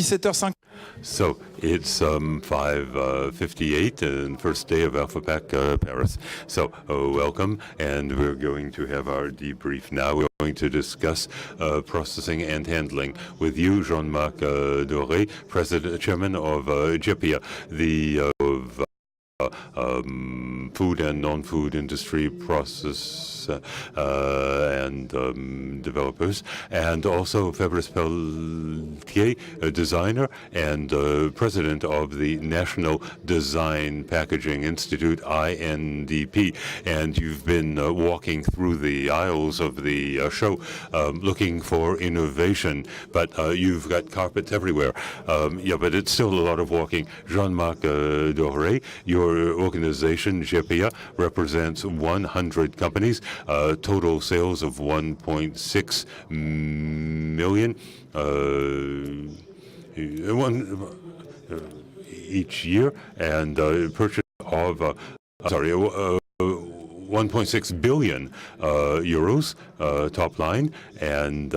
17h05. So it's 5:58 and first day of ALL4PACK Paris. So welcome, and we're going to have our debrief now. We're going to discuss processing and handling with you, Jean-Marc DORE, Chairman of GEPPIA, the food and non-food industry process and developers, and also Fabrice Peltier, a designer and president of the National Design Packaging Institute, INDP. And you've been walking through the aisles of the show looking for innovation, but you've got carpets everywhere. Yeah, but it's still a lot of walking. Jean-Marc DORE, your organization, GEPPIA, represents 100 companies, total sales of 1.6 million each year, and purchase of 1.6 billion euros top line, and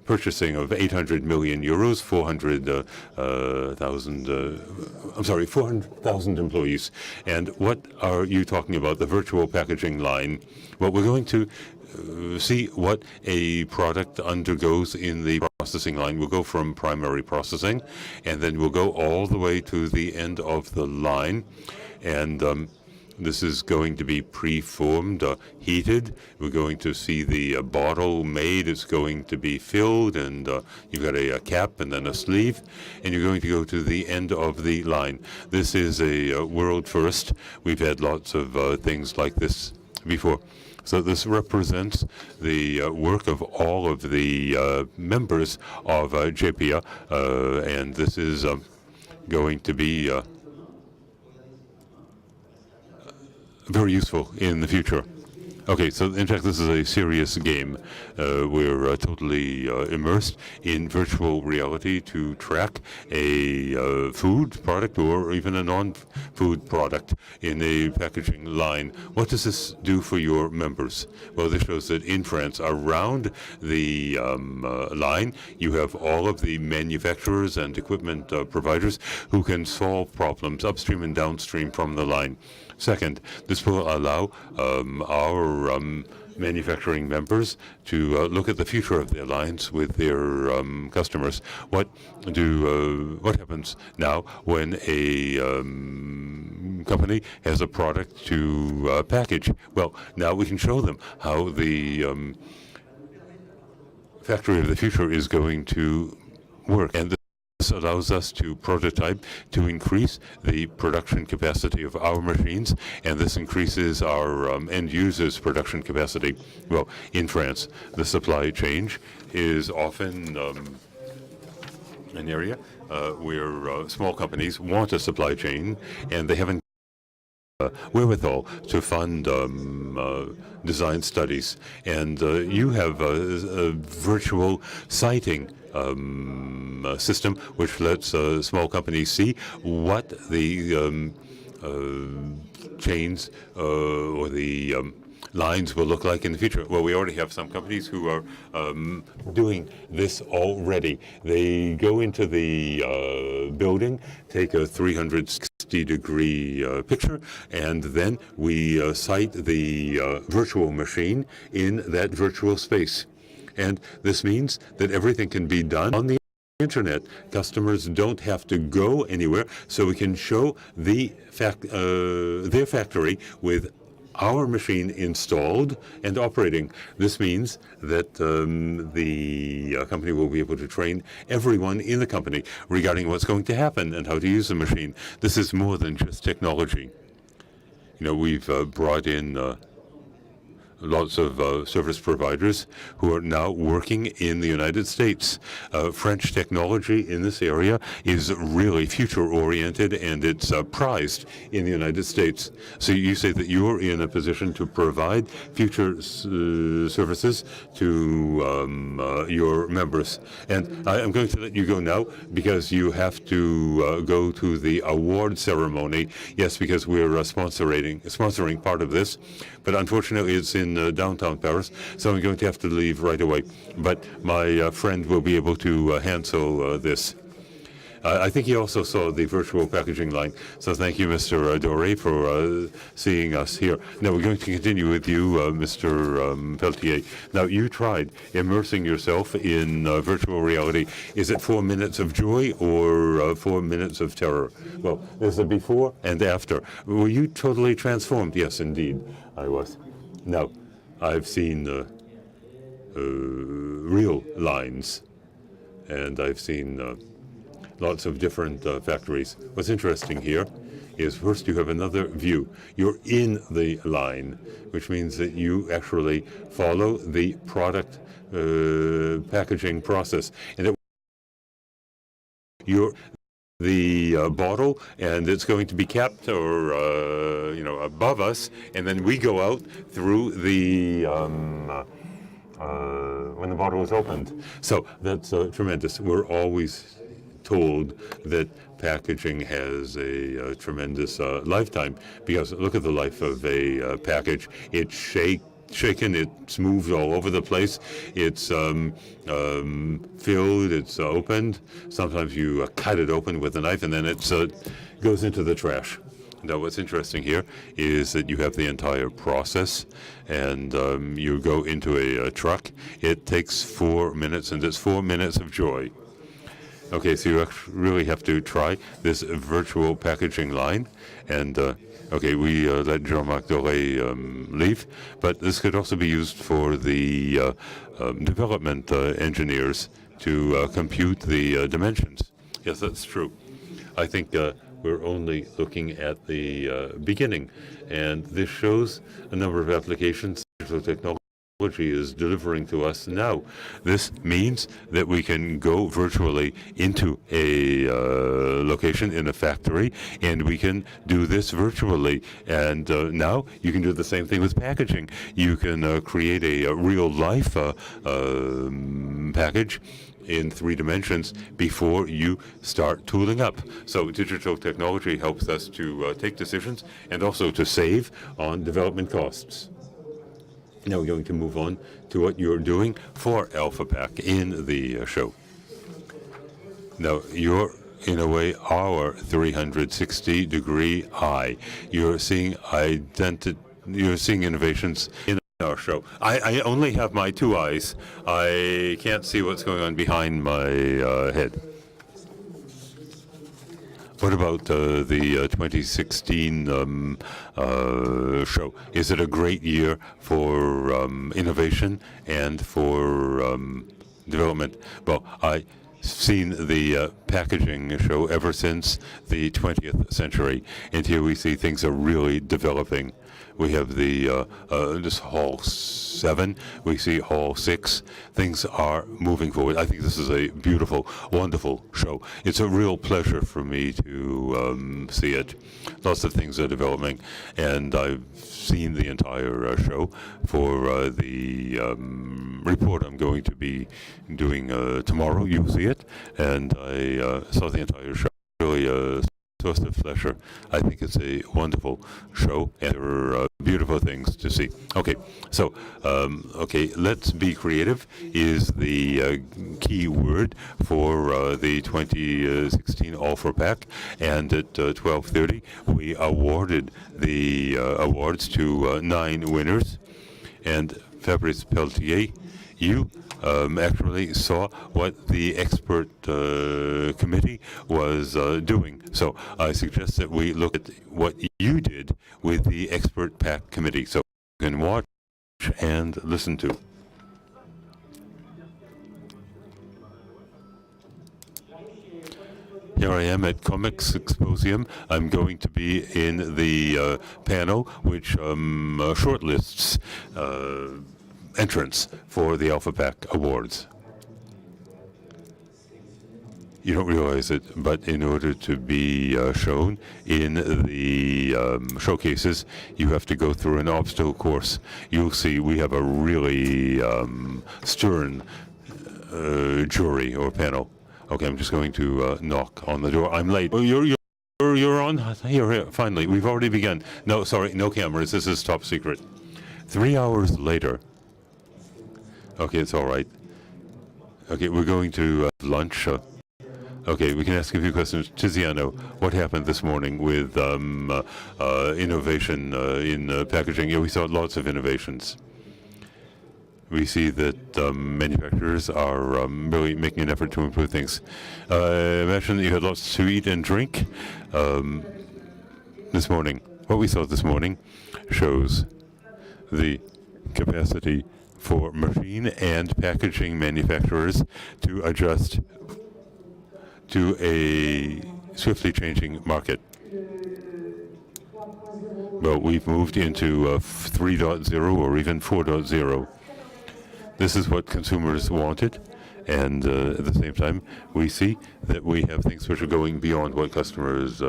purchasing of 800 million euros, 400,000 employees. And what are you talking about? The virtual packaging line. Well, we're going to see what a product undergoes in the processing line. We'll go from primary processing, and then we'll go all the way to the end of the line, and this is going to be preformed, heated. We're going to see the bottle made. It's going to be filled, and you've got a cap and then a sleeve, and you're going to go to the end of the line. This is a world first. We've had lots of things like this before. So this represents the work of all of the members of GEPPIA, and this is going to be very useful in the future. Okay, so in fact, this is a serious game. We're totally immersed in virtual reality to track a food product or even a non-food product in a packaging line. What does this do for your members? Well, this shows that in France, around the line, you have all of the manufacturers and equipment providers who can solve problems upstream and downstream from the line. Second, this will allow our manufacturing members to look at the future of their lines with their customers. What happens now when a company has a product to package? Well, now we can show them how the factory of the future is going to work. And this allows us to prototype to increase the production capacity of our machines, and this increases our end users' production capacity. Well, in France, the supply chain is often an area where small companies want a supply chain, and they haven't wherewithal to fund design studies. And you have a virtual siting system which lets small companies see what the chains or the lines will look like in the future. Well, we already have some companies who are doing this already. They go into the building, take a 360-degree picture, and then we site the virtual machine in that virtual space. And this means that everything can be done on the internet. Customers don't have to go anywhere, so we can show their factory with our machine installed and operating. This means that the company will be able to train everyone in the company regarding what's going to happen and how to use the machine. This is more than just technology. You know, we've brought in lots of service providers who are now working in the United States. French technology in this area is really future-oriented, and it's prized in the United States. So you say that you're in a position to provide future services to your members. And I'm going to let you go now because you have to go to the award ceremony. Yes, because we're sponsoring part of this, but unfortunately it's in in downtown Paris, so I'm going to have to leave right away. But my friend will be able to handle this. I think he also saw the virtual packaging line. So thank you, Mr. Dore, for seeing us here. Now we're going to continue with you, Mr. Peltier. Now you tried immersing yourself in virtual reality. Is it 4 minutes of joy or 4 minutes of terror? Well, there's a before and after. Were you totally transformed? Yes, indeed, I was. Now, I've seen real lines, and I've seen lots of different factories. What's interesting here is first you have another view. You're in the line, which means that you actually follow the product packaging process. And you're the bottle, and it's going to be capped or above us, and then we go out through the when the bottle is opened. So that's tremendous. We're always told that packaging has a tremendous lifetime, because look at the life of a package. It's shaken, it's moved all over the place, it's filled, it's opened. Sometimes you cut it open with a knife, and then it goes into the trash. Now, what's interesting here is that you have the entire process, and you go into a truck. It takes 4 minutes, and it's 4 minutes of joy. Okay, so you really have to try this virtual packaging line. And, okay, we let Jean-Marc Dore leave, but this could also be used for the development engineers to compute the dimensions. Yes, that's true. I think we're only looking at the beginning, and this shows a number of applications digital technology is delivering to us now. This means that we can go virtually into a location in a factory, and we can do this virtually. And now you can do the same thing with packaging. You can create a real-life package in 3 dimensions before you start tooling up. So digital technology helps us to take decisions and also to save on development costs. Now we're going to move on to what you're doing for ALL4PACK in the show. Now, you're, in a way, our 360-degree eye. You're seeing innovations in our show. I only have my 2 eyes. I can't see what's going on behind my head. What about the 2016 show? Is it a great year for innovation and for development? Well, I've seen the packaging show ever since the 20th century, and here we see things are really developing. We have the this Hall 7. We see Hall 6. Things are moving forward. I think this is a beautiful, wonderful show. It's a real pleasure for me to see it. Lots of things are developing, and I've seen the entire show for the report I'm going to be doing tomorrow. You'll see it, and I saw the entire show. Really source of pleasure. I think it's a wonderful show, and there are beautiful things to see. Okay, so okay, let's be creative is the key word for the 2016 ALL4PACK, and at 12:30 we awarded the awards to 9 winners, and Fabrice Peltier, you actually saw what the expert committee was doing. So I suggest that we look at what you did with the expert pack committee. So you can watch and listen to. Here I am at Comics Symposium. I'm going to be in the panel which shortlists entrants for the ALL4PACK Awards. You don't realize it, but in order to be shown in the showcases, you have to go through an obstacle course. You'll see we have a really stern jury or panel. Okay, I'm just going to knock on the door. I'm late. Oh, you're on? Here, finally. We've already begun. No, sorry, no cameras. This is top secret. 3 hours later. Okay, it's all right. Okay, we're going to lunch. Okay, we can ask a few questions. Tiziano, what happened this morning with innovation in packaging? Yeah, we saw lots of innovations. We see that manufacturers are really making an effort to improve things. Imagine that you had lots to eat and drink this morning. What we saw this morning shows the capacity for machine and packaging manufacturers to adjust to a swiftly changing market. Well, we've moved into 3.0 or even 4.0. This is what consumers wanted, and at the same time, we see that we have things which are going beyond what consumers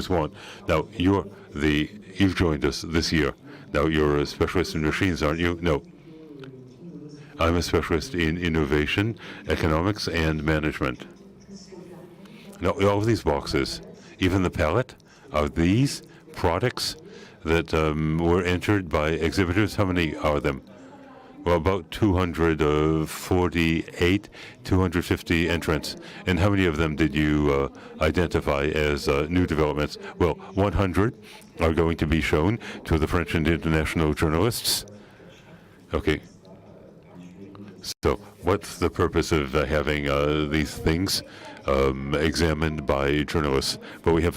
want. Now, you've joined us this year. Now, you're a specialist in machines, aren't you? No. I'm a specialist in innovation, economics, and management. Now, all of these boxes, even the palette, are these products that were entered by exhibitors. How many are them? Well, about 248, 250 entrants. And how many of them did you identify as new developments? Well, 100 are going to be shown to the French and international journalists. Okay. So what's the purpose of having these things examined by journalists? Well, we have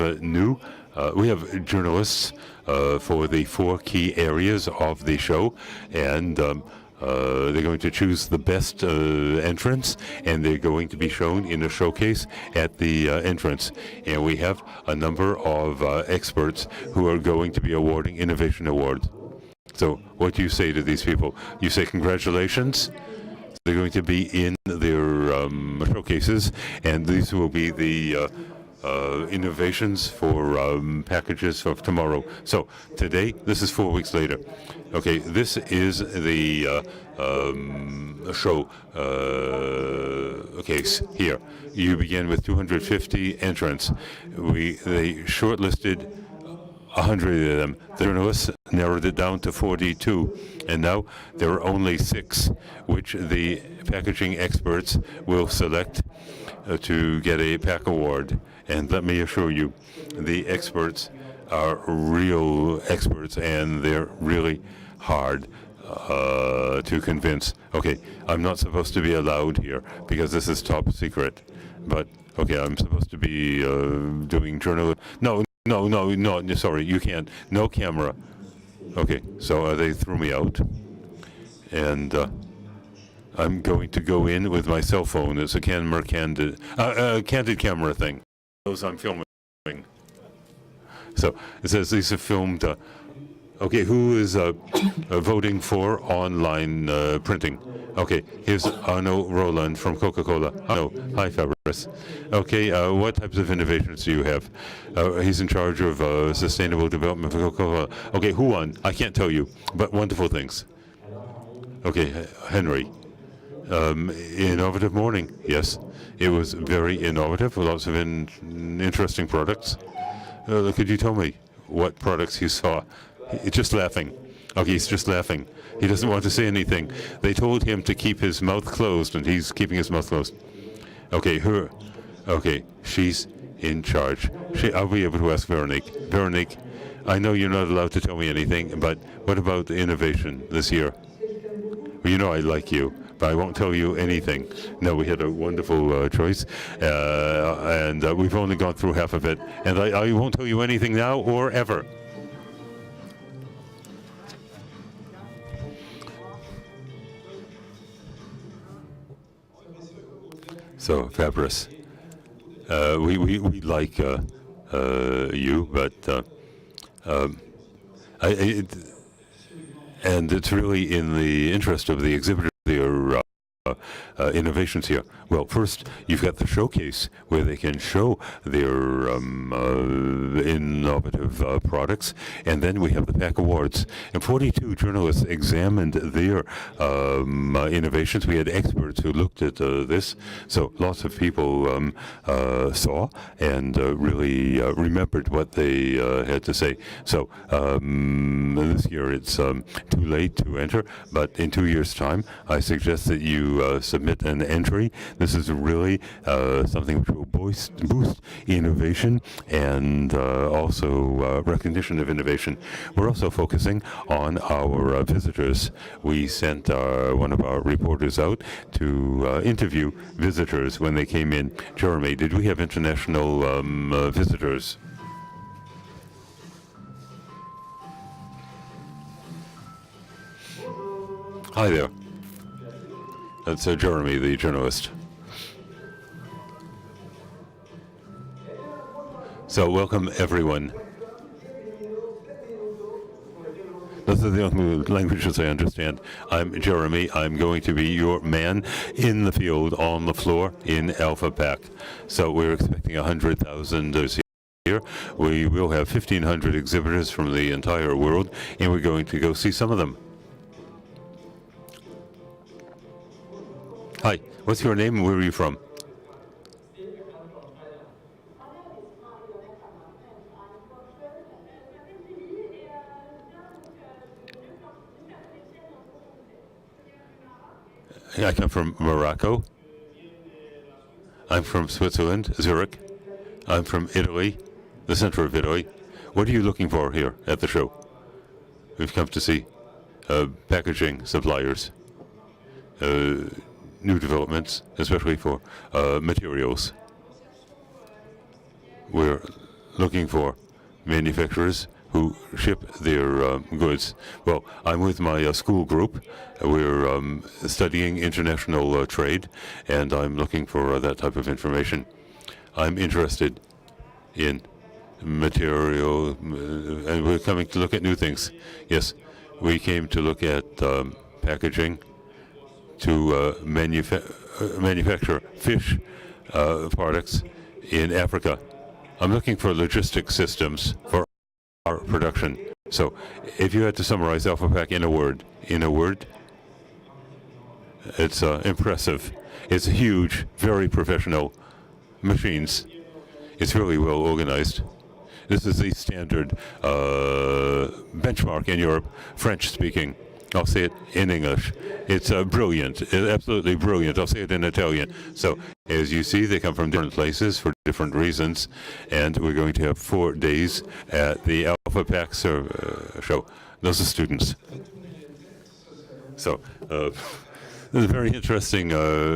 we have journalists for the 4 key areas of the show, and they're going to choose the best entrants, and they're going to be shown in a showcase at the entrance. And we have a number of experts who are going to be awarding innovation awards. So what do you say to these people? You say congratulations. They're going to be in their showcases, and these will be the innovations for packages of tomorrow. So today, this is 4 weeks later. Okay, this is the show case here. You begin with 250 entrants. They shortlisted 100 of them. The journalists narrowed it down to 42, and now there are only 6, which the packaging experts will select to get a PACK award. And let me assure you, the experts are real experts, and they're really hard to convince. Okay, I'm not supposed to be allowed here because this is top secret, but okay, I'm supposed to be doing journalism. No, sorry, you can't. No camera. Okay, so they threw me out, and I'm going to go in with my cell phone. It's a candid camera thing. Those I'm filming. So it says these are filmed. Okay, who is voting for online printing? Okay, here's Arno Roland from Coca-Cola. Arno, hi Fabrice. Okay, what types of innovations do you have? He's in charge of sustainable development for Coca-Cola. Okay, who won? I can't tell you, but wonderful things. Okay, Henry. Innovative morning, yes. It was very innovative, lots of interesting products. Could you tell me what products you saw? He's just laughing. Okay, he's just laughing. He doesn't want to say anything. They told him to keep his mouth closed, and he's keeping his mouth closed. Okay, okay, she's in charge. I'll be able to ask Veronique. Veronique, I know you're not allowed to tell me anything, but what about the innovation this year? Well, you know I like you, but I won't tell you anything. No, we had a wonderful choice, and we've only gone through half of it, and I won't tell you anything now or ever. So, Fabrice, we like you, but and it's really in the interest of the exhibitor they're innovations here. Well, first, you've got the showcase where they can show their innovative products, and then we have the PACK Awards. And 42 journalists examined their innovations. We had experts who looked at this, so lots of people saw and really remembered what they had to say. So this year it's too late to enter, but in 2 years' time, I suggest that you submit an entry. This is really something which will boost innovation and also recognition of innovation. We're also focusing on our visitors. We sent one of our reporters out to interview visitors when they came in. Jeremy, did we have international visitors? Hi there. That's Jeremy, the journalist. So welcome, everyone. Those are the only languages I understand. I'm Jeremy. I'm going to be your man in the field, on the floor, in ALL4PACK. So we're expecting 100,000 here. We will have 1,500 exhibitors from the entire world, and we're going to go see some of them. Hi, what's your name and where are you from? I come from Morocco. I'm from Switzerland, Zurich. I'm from Italy, the center of Italy. What are you looking for here at the show? We've come to see packaging suppliers, new developments, especially for materials. We're looking for manufacturers who ship their goods. Well, I'm with my school group. We're studying international trade, and I'm looking for that type of information. I'm interested in material, and we're coming to look at new things. Yes, we came to look at packaging, to manufacture fish products in Africa. I'm looking for logistic systems for our production. So if you had to summarize ALL4PACK in a word, it's impressive. It's huge, very professional machines. It's really well organized. This is the standard benchmark in Europe, French speaking. I'll say it in English. It's brilliant, absolutely brilliant. I'll say it in Italian. So as you see, they come from different places for different reasons, and we're going to have 4 days at the ALL4PACK show. Those are students. So there's very interesting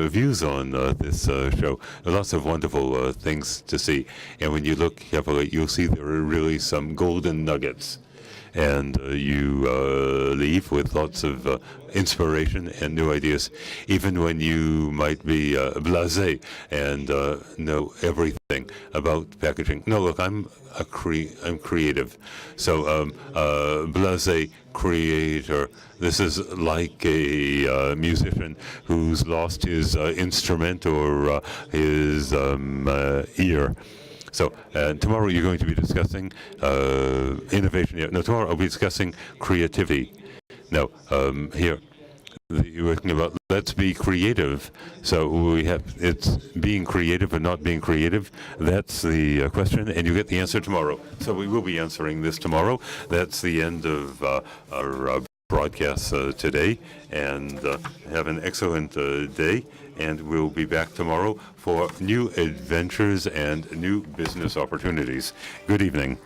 views on this show. Lots of wonderful things to see, and when you look carefully, you'll see there are really some golden nuggets. And you leave with lots of inspiration and new ideas, even when you might be blasé and know everything about packaging. No, look, I'm creative. So blasé, creator. This is like a musician who's lost his instrument or his ear. So tomorrow you're going to be discussing innovation. No, tomorrow I'll be discussing creativity. Now, here you're talking about let's be creative. So we have it's being creative and not being creative. That's the question, and you get the answer tomorrow. So we will be answering this tomorrow. That's the end of our broadcast today, and have an excellent day. And we'll be back tomorrow for new adventures and new business opportunities. Good evening.